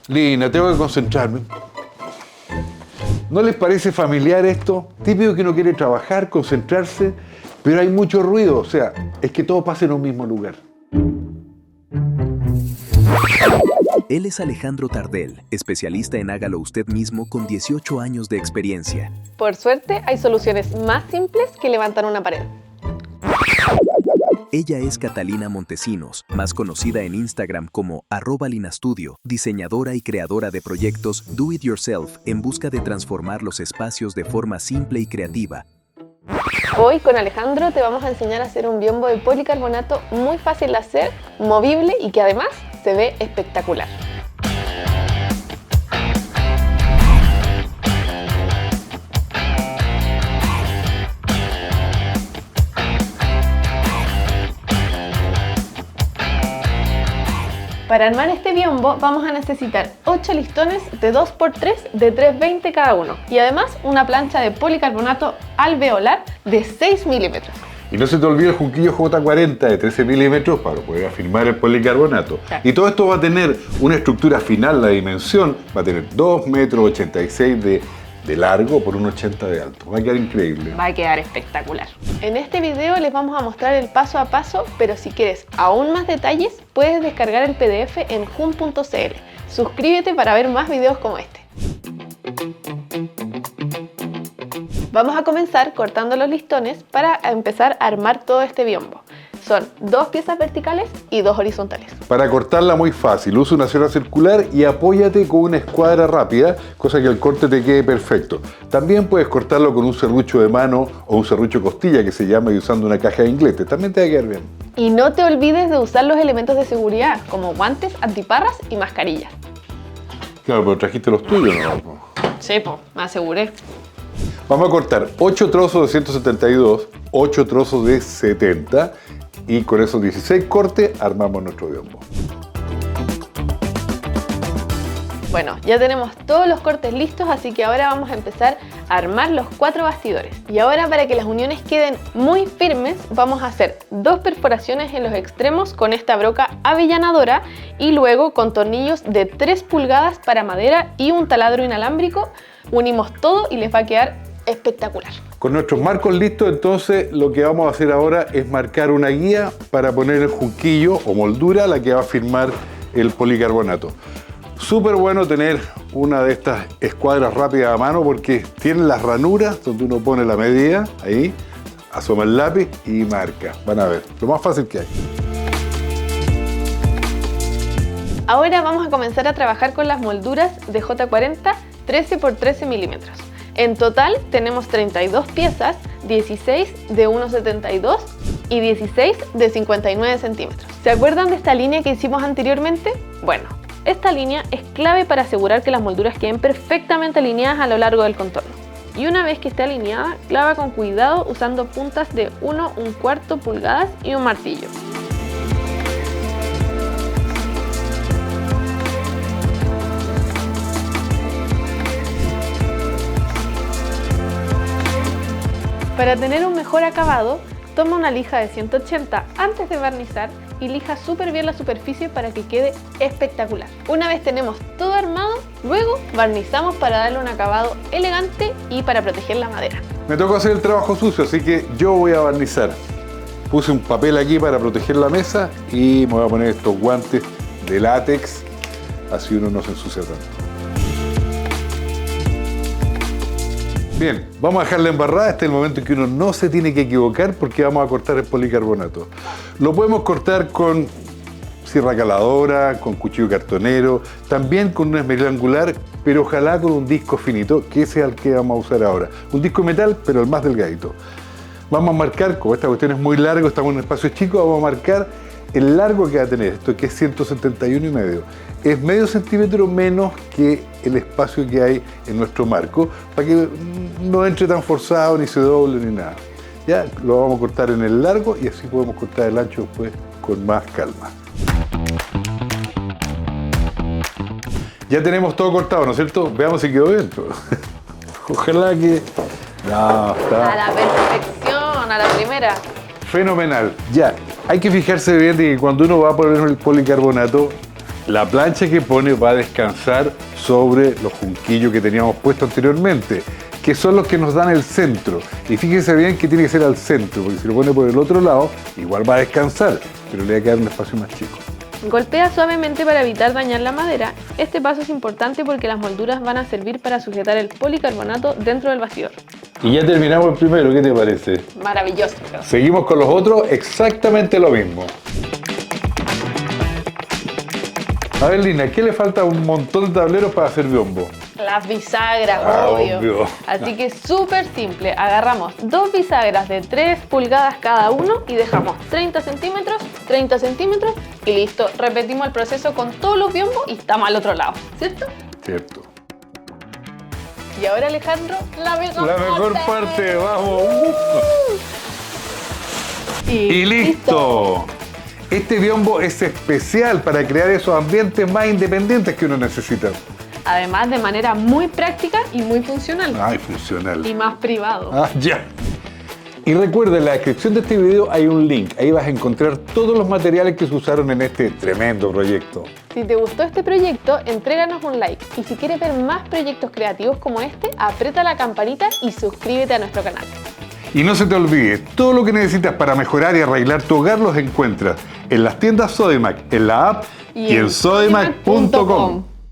Lina, tengo que concentrarme. ¿No les parece familiar esto? Típico que uno quiere trabajar, concentrarse, pero hay mucho ruido. O sea, es que todo pasa en un mismo lugar. Él es Alejandro Tardel, especialista en hágalo usted mismo con 18 años de experiencia. Por suerte, hay soluciones más simples que levantar una pared. Ella es Catalina Montesinos, más conocida en Instagram como @linastudio, diseñadora y creadora de proyectos Do It Yourself en busca de transformar los espacios de forma simple y creativa. Hoy con Alejandro te vamos a enseñar a hacer un biombo de policarbonato muy fácil de hacer, movible y que además se ve espectacular. Para armar este biombo vamos a necesitar 8 listones de 2×3 de 320 cada uno y además una plancha de policarbonato alveolar de 6 milímetros. Y no se te olvide el junquillo J40 de 13 milímetros para poder afirmar el policarbonato. Claro. Y todo esto va a tener una estructura final, la dimensión, va a tener 2,86 m de largo por 1,80 de alto. Va a quedar increíble. Va a quedar espectacular. En este video les vamos a mostrar el paso a paso, pero si quieres aún más detalles, puedes descargar el PDF en jun.cl. Suscríbete para ver más videos como este. Vamos a comenzar cortando los listones para empezar a armar todo este biombo. Son 2 piezas verticales y 2 horizontales. Para cortarla muy fácil, usa una sierra circular y apóyate con una escuadra rápida, cosa que el corte te quede perfecto. También puedes cortarlo con un serrucho de mano o un serrucho costilla que se llama y usando una caja de inglete. También te va a quedar bien. Y no te olvides de usar los elementos de seguridad como guantes, antiparras y mascarillas. Claro, pero trajiste los tuyos, ¿no? Sí, pues, me aseguré. Vamos a cortar 8 trozos de 172, 8 trozos de 70 y con esos 16 cortes armamos nuestro biombo. Bueno, ya tenemos todos los cortes listos, así que ahora vamos a empezar a armar los 4 bastidores. Y ahora, para que las uniones queden muy firmes, vamos a hacer 2 perforaciones en los extremos con esta broca avellanadora y luego con tornillos de 3 pulgadas para madera y un taladro inalámbrico. Unimos todo y les va a quedar espectacular. Con nuestros marcos listos, entonces lo que vamos a hacer ahora es marcar una guía para poner el junquillo o moldura la que va a firmar el policarbonato. Súper bueno tener una de estas escuadras rápidas a mano porque tienen las ranuras donde uno pone la medida, ahí, asoma el lápiz y marca. Van a ver, lo más fácil que hay. Ahora vamos a comenzar a trabajar con las molduras de J40 13×13 milímetros. En total tenemos 32 piezas, 16 de 1,72 y 16 de 59 centímetros. ¿Se acuerdan de esta línea que hicimos anteriormente? Bueno, esta línea es clave para asegurar que las molduras queden perfectamente alineadas a lo largo del contorno. Y una vez que esté alineada, clava con cuidado usando puntas de 1,25 pulgadas y un martillo. Para tener un mejor acabado, toma una lija de 180 antes de barnizar y lija súper bien la superficie para que quede espectacular. Una vez tenemos todo armado, luego barnizamos para darle un acabado elegante y para proteger la madera. Me tocó hacer el trabajo sucio, así que yo voy a barnizar. Puse un papel aquí para proteger la mesa y me voy a poner estos guantes de látex, así uno no se ensucia tanto. Bien, vamos a dejarla embarrada. Este es el momento en que uno no se tiene que equivocar porque vamos a cortar el policarbonato. Lo podemos cortar con sierra caladora, con cuchillo cartonero, también con una esmeril angular, pero ojalá con un disco finito, que ese es el que vamos a usar ahora. Un disco de metal, pero el más delgadito. Vamos a marcar, como esta cuestión es muy largo, estamos en un espacio chico, vamos a marcar el largo que va a tener, esto que es 171,5. Es medio centímetro menos que el espacio que hay en nuestro marco, para que no entre tan forzado, ni se doble, ni nada. Ya lo vamos a cortar en el largo y así podemos cortar el ancho después con más calma. Ya tenemos todo cortado, ¿no es cierto? Veamos si quedó bien. Ojalá que... No, está... A la perfección, a la primera. Fenomenal. Ya, hay que fijarse bien de que cuando uno va a poner el policarbonato, La plancha que pone va a descansar sobre los junquillos que teníamos puesto anteriormente, que son los que nos dan el centro. Y fíjese bien que tiene que ser al centro, porque si lo pone por el otro lado, igual va a descansar, pero le va a quedar un espacio más chico. Golpea suavemente para evitar dañar la madera. Este paso es importante porque las molduras van a servir para sujetar el policarbonato dentro del bastidor. Y ya terminamos el primero, ¿qué te parece? Maravilloso. Seguimos con los otros, exactamente lo mismo. A ver, Lina, ¿qué le falta a un montón de tableros para hacer biombo? Las bisagras, obvio. Así que es súper simple. Agarramos 2 bisagras de 3 pulgadas cada uno y dejamos 30 centímetros y listo. Repetimos el proceso con todos los biombos y estamos al otro lado, ¿cierto? Cierto. Y ahora, Alejandro, la mejor parte, vamos. Y listo. Este biombo es especial para crear esos ambientes más independientes que uno necesita. Además, de manera muy práctica y muy funcional. Ay, funcional. Y más privado. Ah, ya. Y recuerda, en la descripción de este video hay un link. Ahí vas a encontrar todos los materiales que se usaron en este tremendo proyecto. Si te gustó este proyecto, entréganos un like. Y si quieres ver más proyectos creativos como este, aprieta la campanita y suscríbete a nuestro canal. Y no se te olvide, todo lo que necesitas para mejorar y arreglar tu hogar los encuentras en las tiendas Sodimac, en la app y en sodimac.com.